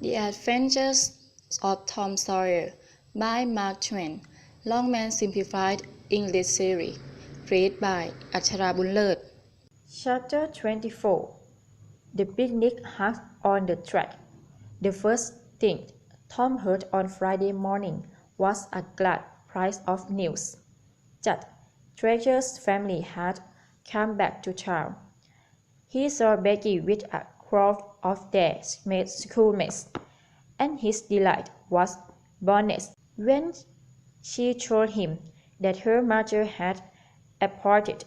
The Adventures of Tom Sawyer by Mark Twain Longman Simplified English Series Read by อัชราบุญเลิศ Chapter 24 The picnic Huck on the track. The first thing Tom heard on Friday morning was a glad piece of news that Treacher's family had come back to town. He saw Becky with a crowd of their schoolmates, and his delight was boundless when she told him that her mother had appointed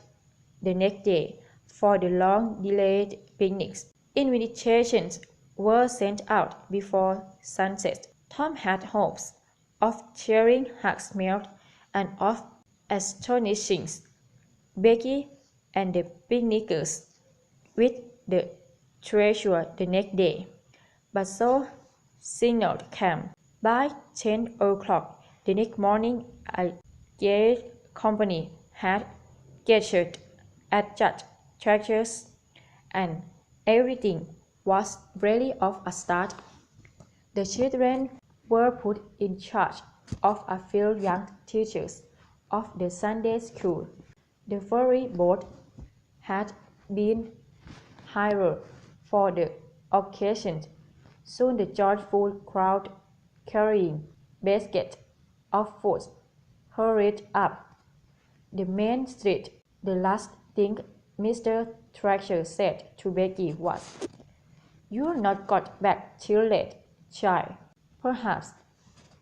the next day for the long-delayed picnic. Invitations were sent out before sunset. Tom had hopes of sharing Huck's meal and of astonishing Becky and the picnickers with the treasure the next day, but so signaled came. By 10 o'clock the next morning a gay company had gathered at Judge Treacher's, and everything was really off a start. The children were put in charge of a few young teachers of the Sunday school. The ferry boat had been hired for the occasion. Soon the joyful crowd carrying baskets of food hurried up the main street. The last thing Mr. Treacher said to Becky was, "You're not got back till late, child. Perhaps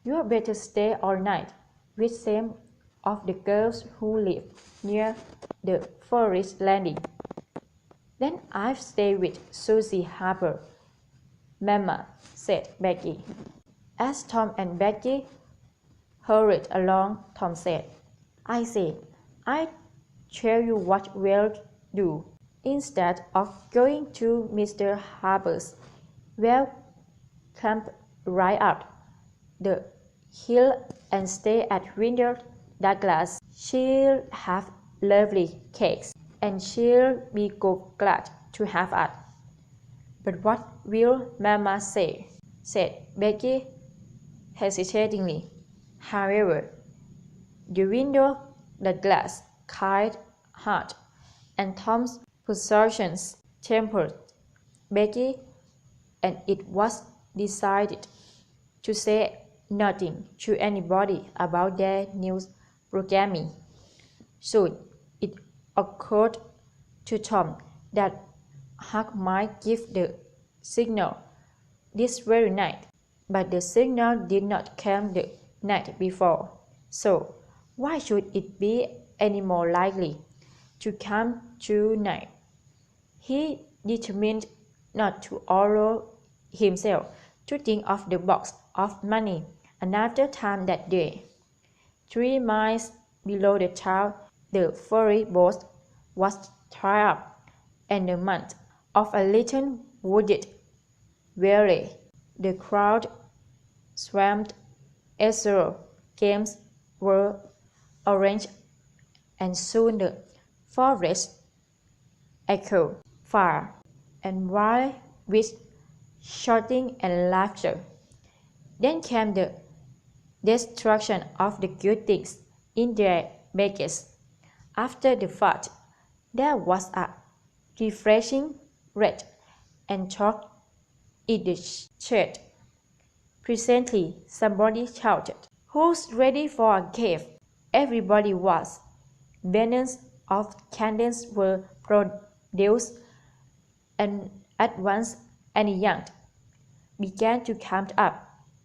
you'd better stay all night with some of the girls who live near the ferry's landing." "Then I'll stay with Susie Harper, Mamma," said Becky. As Tom and Becky hurried along, Tom said, "I say, I tell you what we'll do. Instead of going to Mr. Harper's, we'll camp right up the hill and stay at Winter Douglas. She'll have lovely cakes, and she'll be glad to have us." "But what will Mamma say?" said Becky hesitatingly. However, the window, the glass, kind heart, and Tom's persuasions tempered Becky, and it was decided to say nothing to anybody about their new programming. Soon it occurred to Tom that Huck might give the signal this very night, but the signal did not come the night before, so why should it be any more likely to come tonight? He determined not to allow himself to think of the box of money another time that day. 3 miles below the town the ferry boat was tied up, and the month of a little wooded valley. The crowd swarmed as games were arranged, and soon the forest echoed far and wide with shouting and laughter. Then came the destruction of the good things in their baggage. After the fat, there was a refreshing rest and talk in the shade. Presently somebody shouted, "Who's ready for a cave?" Everybody was. Banners of candles were produced, and at once any young began to come up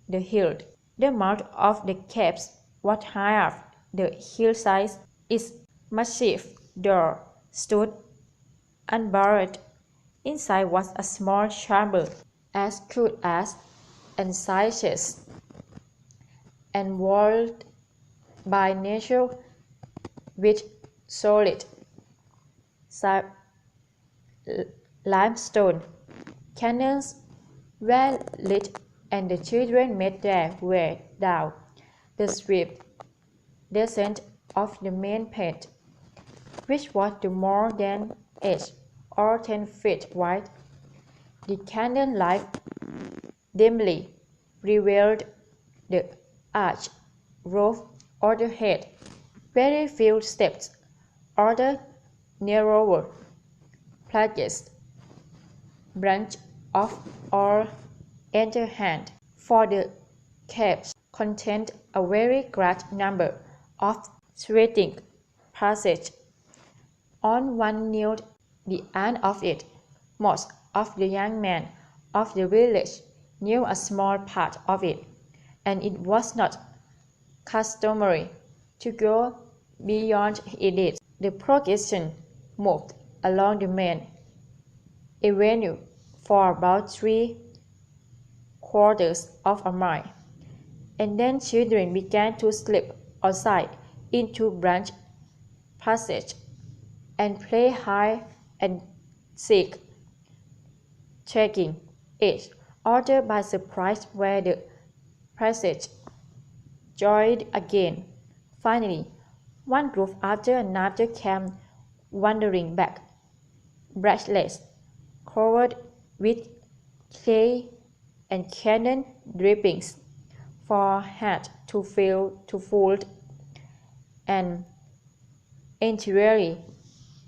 the hill. The mouth of the cave was high up the hillside. Its massive door stood unbarred. Inside was a small chamber, as cool as and spacious, and walled by nature with solid limestone. Candles were lit, and the children made their way down the steep descent of the main path, which was more than 8 or 10 feet wide. The candlelight dimly revealed the arched roof overhead. Very few steps, or the narrower, placed branch of or enter hand, for the caves contained a very great number of sweating passages. On one near the end of it, most of the young men of the village knew a small part of it, and it was not customary to go beyond it. The procession moved along the main avenue for about 3/4 of a mile, and then children began to slip outside into branch passage and play hide and seek, taking each other by surprise where the passage joined again. Finally, one group after another came wandering back, breathless, covered with clay and cannon drippings, for had to fold, and entirely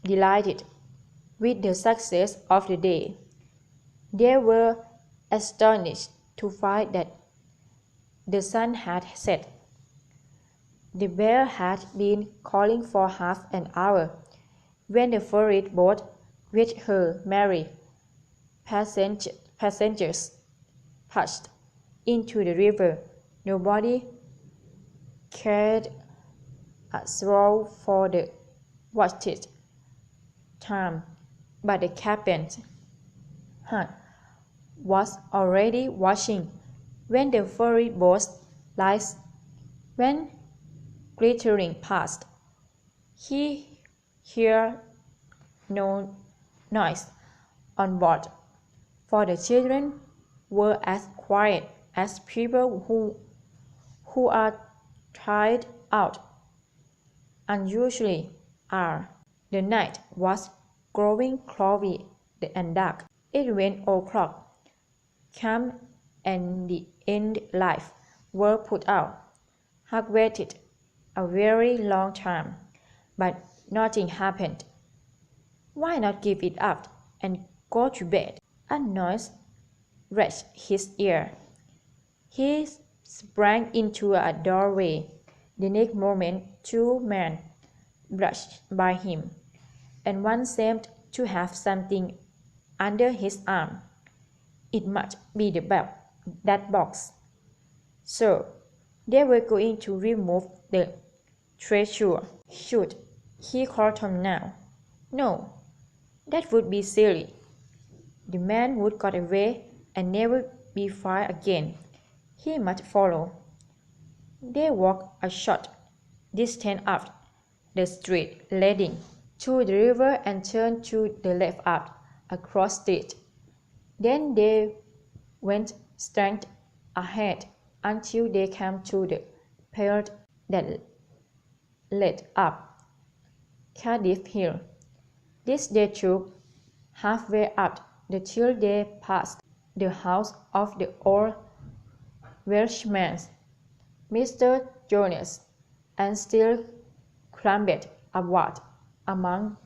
delighted with the success of the day. They were astonished to find that the sun had set. The bell had been calling for half an hour, when the ferry boat with her merry passengers passed into the river. Nobody cared a straw for the watched time, but the captain, Huck, was already watching when the ferry boat lights went glittering past. He heard no noise on board, for the children were as quiet as people who are tired out unusually are. The night was growing cloudy and dark. It rained o'clock. Camp and the end lights were put out. Huck waited a very long time, but nothing happened. Why not give it up and go to bed? A noise reached his ear. He sprang into a doorway. The next moment 2 men brushed by him, and one seemed to have something under his arm. It must be that box. So they were going to remove the treasure. Should he call Tom now? No, that would be silly. The man would get away and never be found again. He must follow. They walked a short distance up the street leading to the river and turned to the left up across it. Then they went straight ahead until they came to the path that led up Cardiff Hill. This they took halfway up till they passed the house of the old Welshman, Mr. Jones, and still clambered upward among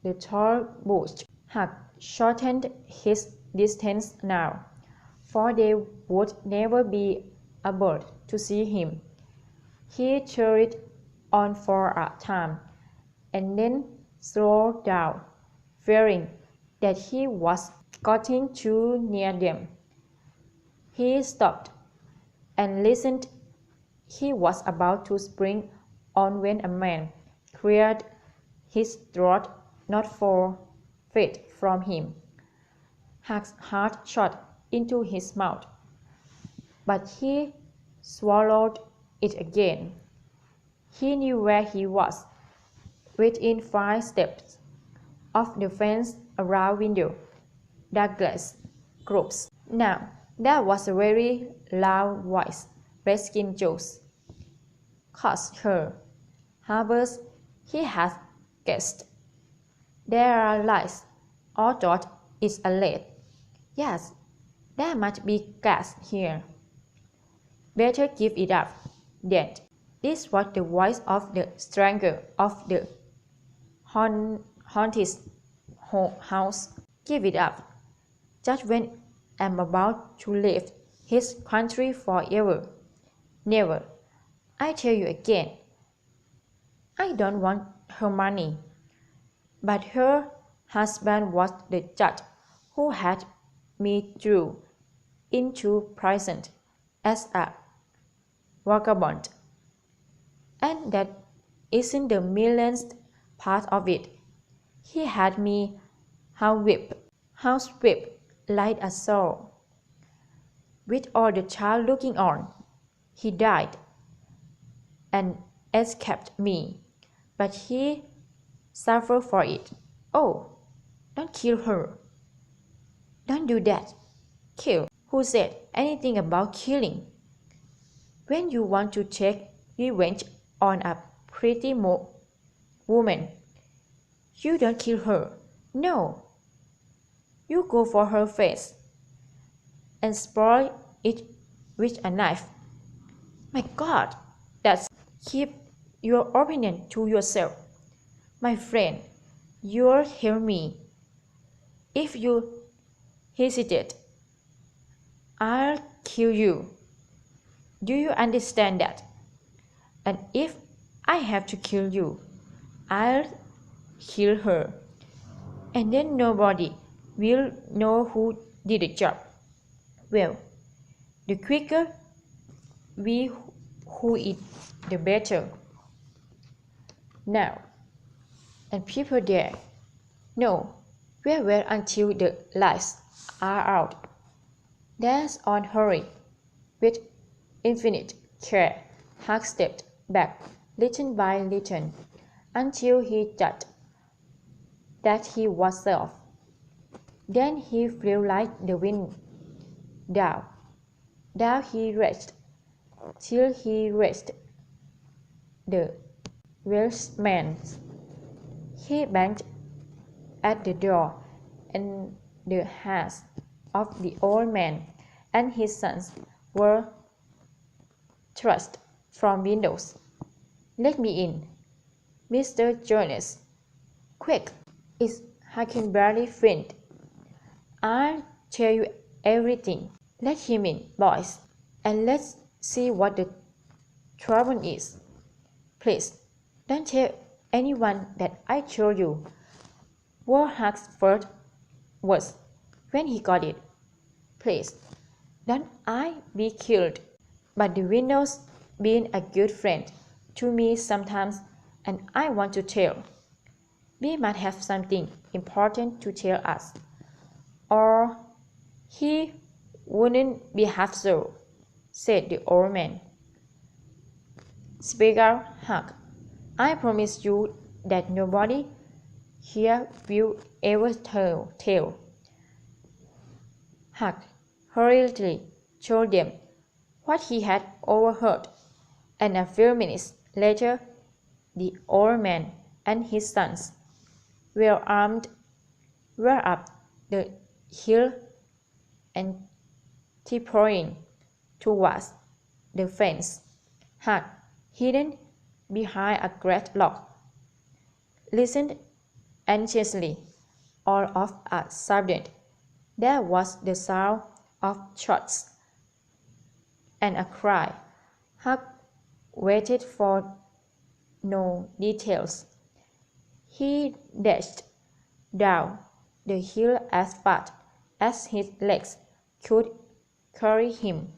the tall bushes. Huck shortened his distance now, for they would never be able to see him. He hurried on for a time, and then slowed down, fearing that he was getting too near them. He stopped and listened. He was about to spring on when a man cleared his throat not 4 feet from him. Huck's heart shot into his mouth, but he swallowed it again. He knew where he was, within 5 steps of the fence around window, Douglas groups. Now, that was a very loud voice. Redskin Joe's. Cursed her. Harvest, he had guessed. There are lights. All thought it's a lead. Yes, There must be gas here. Better give it up, then. This was the voice of the stranger of the haunted house. Give it up. Just when I'm about to leave his country forever. Never. I tell you again. I don't want her money. But her husband was the judge who had me thrown into prison as a vagabond. And that isn't the millionth part of it. He had me housewhipped like a soul. With all the child looking on, he died and escaped me, but he suffered for it. Oh, don't kill her. Don't do that. Kill. Who said anything about killing? When you want to take revenge on a pretty woman, you don't kill her. No. You go for her face and spoil it with a knife. My God, that's keep your opinion to yourself. My friend, you'll hear me. If you hesitate, I'll kill you. Do you understand that? And if I have to kill you, I'll kill her. And then nobody will know who did the job. Well, the quicker we who it, the better. Now, and people there, no, we wait until the lights are out. That's on hurry. With infinite care, Huck stepped back little by little until he thought that he was safe. Then he flew like the wind. Down he raced till he reached the wheelsman. He banged at the door, and the hands of the old man and his sons were thrust from windows. Let me in, Mr. Jonas. Quick, it's Huckleberry Friend. I'll tell you everything. Let him in, boys, and let's see what the trouble is. Please, don't tell anyone that I told you. Were Huck's first words when he got it. Please, don't I be killed. But the window's been a good friend to me sometimes, and I want to tell. We might have something important to tell us, or he wouldn't be half so, said the old man. Speak out, Huck. I promise you that nobody here will ever tell. Huck hurriedly told them what he had overheard, and a few minutes later the old man and his sons were up the hill and tiptoeing towards the fence. Huck, hidden behind a great log, listened anxiously. All of a sudden, there was the sound of shots and a cry. Huck waited for no details. He dashed down the hill as fast as his legs could carry him.